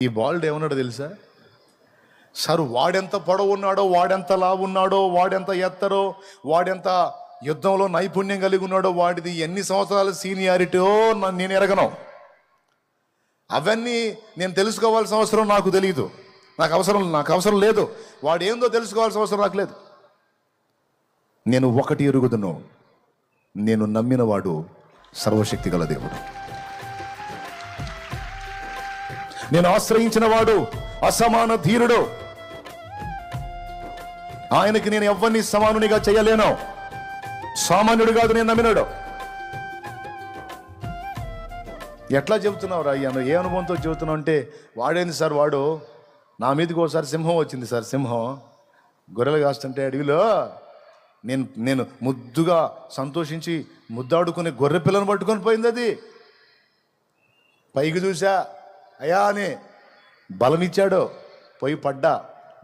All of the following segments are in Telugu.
ఈ బాలుడు ఏమన్నాడో తెలుసా? సార్ వాడెంత పొడవు ఉన్నాడో, వాడెంత లావు ఉన్నాడో, వాడెంత ఎత్తరో, వాడెంత యుద్ధంలో నైపుణ్యం కలిగి ఉన్నాడో, వాడిది ఎన్ని సంవత్సరాల సీనియారిటీయో నేను ఎరగను. అవన్నీ నేను తెలుసుకోవాల్సిన అవసరం నాకు తెలియదు. నాకు అవసరం లేదు. వాడు ఏందో తెలుసుకోవాల్సిన అవసరం నాకు లేదు. నేను ఒకటి ఎరుగుదును, నేను నమ్మిన వాడు సర్వశక్తి గల దేవుడు. నేను ఆశ్రయించిన వాడు అసమాన ధీరుడు. ఆయనకి నేను ఎవ్వరిని సమానునిగా చేయలేను. సామాన్యుడు కాదు నేను నమ్మినాడు. ఎట్లా చెబుతున్నావు రా అయ్యాను? ఏ అనుభవంతో చెబుతున్నావు అంటే, వాడేంది సార్, వాడు నా మీదకి ఒకసారి సింహం వచ్చింది సార్. సింహం గొర్రెలు కాస్తుంటే అడవిలో నేను ముద్దుగా సంతోషించి ముద్దాడుకునే గొర్రె పిల్లను పట్టుకొని పోయింది. అది పైకి చూసా, అయ్యా అని బలమిచ్చాడు. పోయి పడ్డా,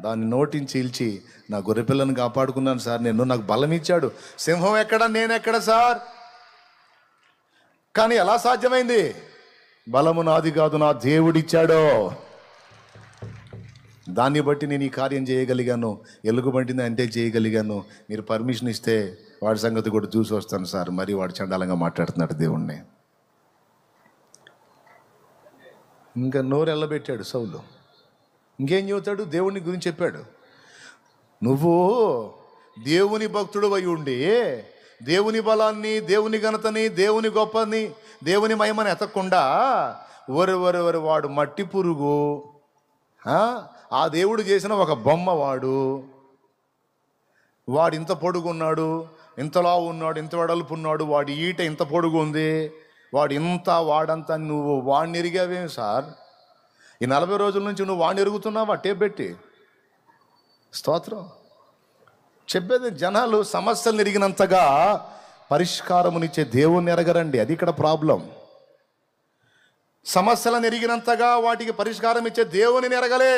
దాన్ని నోటిని చీల్చి నా గొర్రె పిల్లను కాపాడుకున్నాను సార్. నాకు బలం ఇచ్చాడు. సింహం ఎక్కడ, నేనెక్కడ సార్? కానీ ఎలా సాధ్యమైంది? బలము నాది కాదు, నా దేవుడిచ్చాడు. దాన్ని బట్టి నేను ఈ కార్యం చేయగలిగాను. ఎలుగుబంటిని అంటే చేయగలిగాను. మీరు పర్మిషన్ ఇస్తే వాడి సంగతి కూడా చూసి వస్తాను సార్. మరి వాడు చండాలంగా మాట్లాడుతున్నాడు దేవుణ్ణి. ఇంకా నోరు ఎల్లబెట్టాడు సౌలు. ఇంకేం చెబుతాడు? దేవుని గురించి చెప్పాడు. నువ్వు దేవుని భక్తుడు అయి ఉండి దేవుని బలాన్ని, దేవుని ఘనతని, దేవుని గొప్పని, దేవుని మహిమని ఎతకుండా వరి వాడు మట్టి పురుగు, ఆ దేవుడు చేసిన ఒక బొమ్మ వాడు ఇంత పొడుగున్నాడు, ఇంతలా ఉన్నాడు, ఇంత వెడల్పు ఉన్నాడు, వాడి ఈట ఇంత పొడుగు ఉంది, వాడంతా నువ్వు వాడిని ఎరిగావేమి సార్? ఈ 40 రోజుల నుంచి నువ్వు వాడిని ఎరుగుతున్నావా టేప్ పెట్టి? స్తోత్రం. చెప్పేది, జనాలు సమస్యలను ఎరిగినంతగా పరిష్కారమునిచ్చే దేవుణ్ణి ఎరగరండి. అది ఇక్కడ ప్రాబ్లం. సమస్యలను ఎరిగినంతగా వాటికి పరిష్కారం ఇచ్చే దేవుని ఎరగలే.